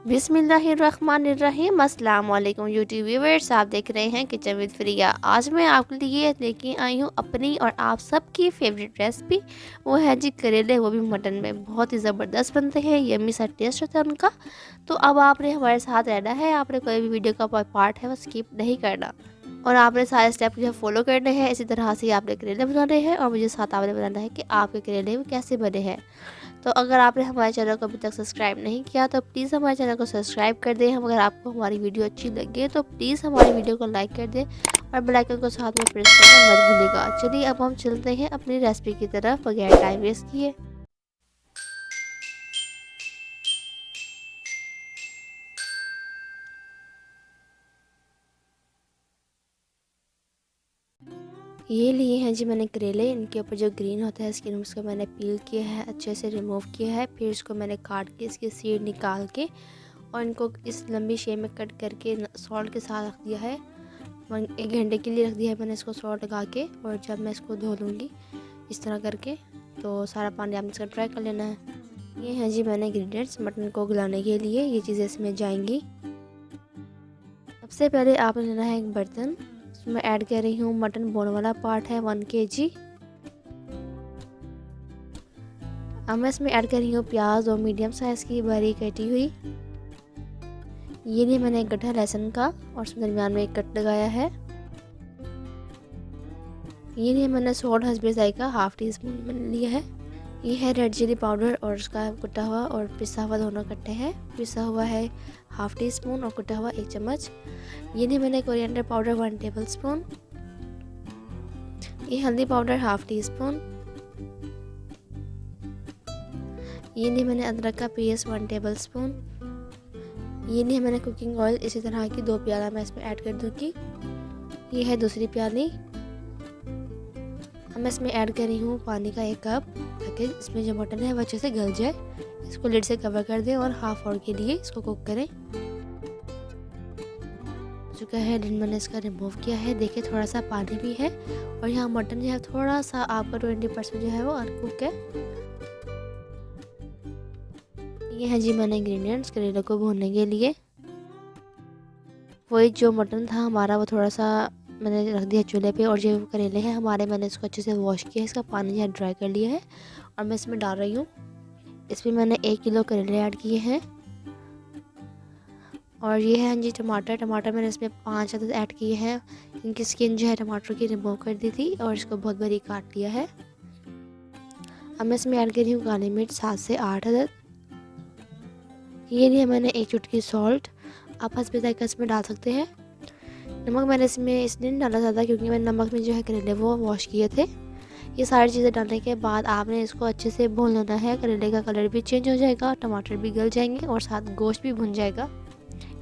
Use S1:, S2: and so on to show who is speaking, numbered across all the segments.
S1: बिस्मिल्लाहिर्रहमानिर्रहीम। अस्सलाम वालेकुम यूट्यूब व्यूअर्स, आप देख रहे हैं किचन विद फ्रिया। आज मैं आपके लिए लेके आई हूँ अपनी और आप सबकी फेवरेट रेसिपी। वो है जी करेले, वो भी मटन में। बहुत ही ज़बरदस्त बनते हैं, यम्मी सा टेस्ट होता है उनका। तो अब आपने हमारे साथ रहना है, आपने कोई भी वीडियो का पार्ट है वो स्किप नहीं करना और आपने सारे स्टेप जो है फॉलो करने हैं। इसी तरह से आपने करेले बनाने हैं और मुझे साथ आपने बनाना है कि आपके करेले वो कैसे बने हैं। तो अगर आपने हमारे चैनल को अभी तक सब्सक्राइब नहीं किया तो प्लीज़ हमारे चैनल को सब्सक्राइब कर दें। अगर आपको हमारी वीडियो अच्छी लगे तो प्लीज़ हमारी वीडियो को लाइक कर दें और बेल आइकन को साथ में प्रेस करना मत भूलिएगा। चलिए अब हम चलते हैं अपनी रेसिपी की तरफ बगैर टाइम वेस्ट किए। ये लिए हैं जी मैंने करेले। इनके ऊपर जो ग्रीन होता है स्किन उसको मैंने पील किया है, अच्छे से रिमूव किया है। फिर इसको मैंने काट के इसकी सीड निकाल के और इनको इस लंबी शेप में कट करके सॉल्ट के साथ रख दिया है। 1 घंटे के लिए रख दिया है मैंने इसको सॉल्ट लगा के। और जब मैं इसको धो लूँगी इस तरह करके तो सारा पानी आपने इसका ट्राई कर लेना है। ये हैं जी मैंने इंग्रेडिएंट्स मटन को गलाने के लिए, ये चीज़ें इसमें जाएंगी। सबसे पहले आपने लेना है एक बर्तन, उसमें ऐड कर रही हूँ मटन बोन वाला पार्ट है 1 kg। अब मैं इसमें ऐड कर रही हूँ प्याज और मीडियम साइज़ की बारीक कटी हुई। ये लिए मैंने एक गड्ढा लहसुन का और उसमें दरमियान में एक कट लगाया है। ये लिए मैंने सॉल्ट हस्बे जायका ½ टी स्पून मैंने लिया है। ये है रेड चिली पाउडर और उसका कुटा हुआ और पिसा हुआ दोनों इकट्ठे हैं। पिसा हुआ है ½ टी स्पून और कुटा हुआ 1 चम्मच। ये लिए मैंने कोरिएंडर पाउडर 1 टेबल स्पून। ये हल्दी पाउडर ½ टी स्पून। ये लिए मैंने अदरक का पेस्ट 1 टेबल स्पून। ये लिए मैंने कुकिंग ऑयल इसी तरह की 2 प्याला मैं इसमें ऐड कर दूँगी। ये है दूसरी प्याली। अब मैं इसमें ऐड कर रही हूँ पानी का 1 कप, ताकि इसमें जो मटन है वो अच्छे से गल जाए। इसको लिड से कवर कर दें और ½ आवर के लिए इसको कुक करें। चुका है, लिड मैंने इसका रिमूव किया है। देखिए थोड़ा सा पानी भी है और यहाँ मटन जो है थोड़ा सा आपका 20% जो है वो अनकुक है। ये है जी मैंने इंग्रेडिएंट्स करेले को भूनने के लिए। वही जो मटन था हमारा वो थोड़ा सा मैंने रख दिया चूल्हे पे और जो करेले हैं हमारे मैंने इसको अच्छे से वॉश किया है, इसका पानी यहाँ ड्राई कर लिया है और मैं इसमें डाल रही हूँ। इसमें मैंने 1 किलो करेले ऐड किए हैं। और ये है जी टमाटर मैंने इसमें 5 अदद ऐड किए हैं। इनकी स्किन जो है टमाटर की रिमूव कर दी थी और इसको बहुत बारीक काट लिया है। अब मैं इसमें ऐड कर रही हूँ काली मिर्च 7 से 8 अदद। ये लिए मैंने 1 चुटकी सॉल्ट, आप हस्बे जायका इसमें डाल सकते हैं। नमक मैंने इसमें इसलिए नहीं डाला ज़्यादा क्योंकि मैंने नमक में जो है करेले वो वॉश किए थे। ये सारी चीज़ें डालने के बाद आपने इसको अच्छे से भून लेना है। करेले का कलर भी चेंज हो जाएगा, टमाटर भी गल जाएंगे और साथ गोश्त भी भुन जाएगा।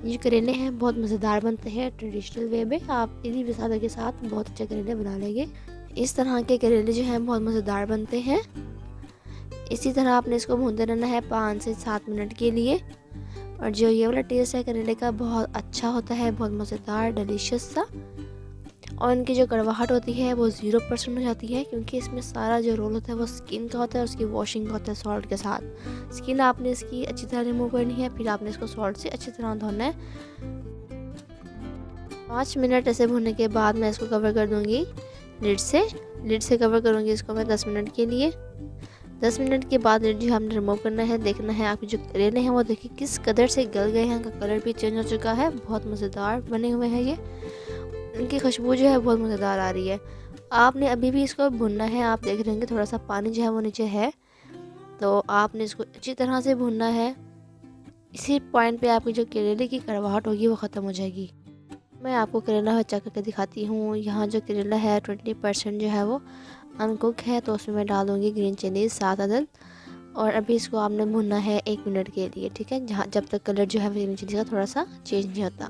S1: ये करेले हैं बहुत मज़ेदार बनते हैं ट्रेडिशनल वे में। आप इन्हीं मसालों के साथ बहुत अच्छे करेले बना लेंगे। इस तरह के करेले जो हैं बहुत मज़ेदार बनते हैं। इसी तरह आपने इसको भूनते रहना है 5 से 7 मिनट के लिए। और जो ये वाला टेस्ट है करेले का बहुत अच्छा होता है, बहुत मज़ेदार डिलीशियस सा। और इनकी जो कड़वाहट होती है वो 0% हो जाती है क्योंकि इसमें सारा जो रोल होता है वो स्किन का होता है, उसकी वॉशिंग का होता है सॉल्ट के साथ। स्किन आपने इसकी अच्छी तरह रिमूव करनी है, फिर आपने इसको सॉल्ट से अच्छी तरह धोना है। 5 मिनट ऐसे भूनने के बाद मैं इसको कवर कर दूँगी लिड से कवर करूँगी इसको मैं 10 मिनट के लिए। 10 मिनट के बाद लिड जो हमने रिमूव करना है। देखना है आपके जो करेले हैं वो देखिए किस कदर से गल गए हैं, इनका कलर भी चेंज हो चुका है। बहुत मज़ेदार बने हुए हैं ये, इनकी खुशबू जो है बहुत मज़ेदार आ रही है। आपने अभी भी इसको भुनना है। आप देख रहे होंगे थोड़ा सा पानी जो है वो नीचे है, तो आपने इसको अच्छी तरह से भुनना है। इसी पॉइंट पे आपकी जो करेले की कड़वाहट होगी वो ख़त्म हो जाएगी। मैं आपको करेला चेक करके दिखाती हूँ। यहाँ जो करेला है 20% जो है वो अनकुक है, तो उसमें मैं डाल दूँगी ग्रीन चिली 7 अदद। और अभी इसको आपने भुनना है 1 मिनट के लिए, ठीक है, जहाँ जब तक कलर जो है ग्रीन चिली का थोड़ा सा चेंज नहीं होता।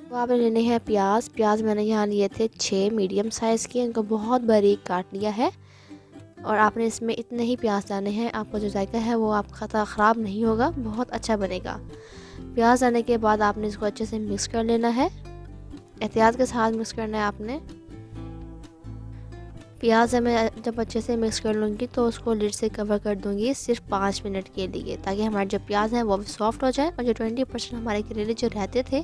S1: तो आपने लेने हैं प्याज मैंने यहाँ लिए थे 6 मीडियम साइज़ के, इनको बहुत बारीक काट लिया है। और आपने इसमें इतने ही प्याज डालने हैं, आपका जो जायका है वो आपका ख़राब नहीं होगा, बहुत अच्छा बनेगा। प्याज डालने के बाद आपने इसको अच्छे से मिक्स कर लेना है, एहतियात के साथ मिक्स करना है आपने। प्याज मैं जब अच्छे से मिक्स कर लूँगी तो उसको लिड से कवर कर दूँगी सिर्फ 5 मिनट के लिए, ताकि हमारे जो प्याज हैं वो भी सॉफ्ट हो जाए और जो 20% हमारे करेले जो रहते थे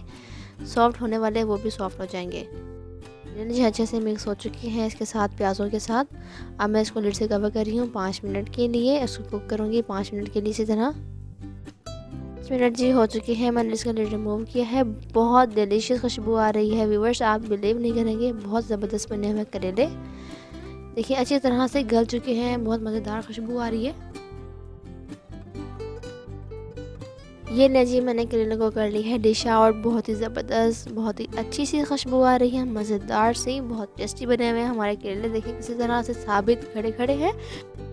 S1: सॉफ्ट होने वाले वो भी सॉफ्ट हो जाएंगे। करेले अच्छे से मिक्स हो चुके हैं इसके साथ, प्याज़ों के साथ। अब मैं इसको लिड से कवर कर रही हूँ 5 मिनट के लिए। इसको कुक करूँगी 5 मिनट के लिए इसी तरह। 5 मिनट जी हो चुके हैं, मैंने इसका लिड रिमूव किया है। बहुत डिलीशियस खुशबू आ रही है व्यूअर्स, आप बिलीव नहीं करेंगे, बहुत ज़बरदस्त बने हुए करेले। देखिए अच्छी तरह से गल चुके हैं, बहुत मज़ेदार खुशबू आ रही है। ये ले जी मैंने करेले को कर ली है डिश आउट। बहुत ही ज़बरदस्त, बहुत ही अच्छी सी खुशबू आ रही है, मज़ेदार सी, बहुत टेस्टी बने हुए हैं हमारे करेले। देखिए किसी तरह से साबित खड़े खड़े हैं।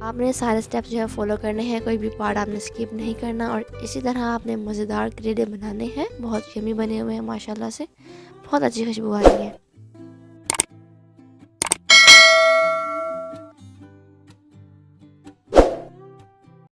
S1: आपने सारे स्टेप्स जो है फॉलो करने हैं, कोई भी पार्ट आपने स्किप नहीं करना और इसी तरह आपने मज़ेदार करेले बनाने हैं। बहुत यम्मी बने हुए हैं माशाल्लाह से, बहुत अच्छी खुशबू आ रही है।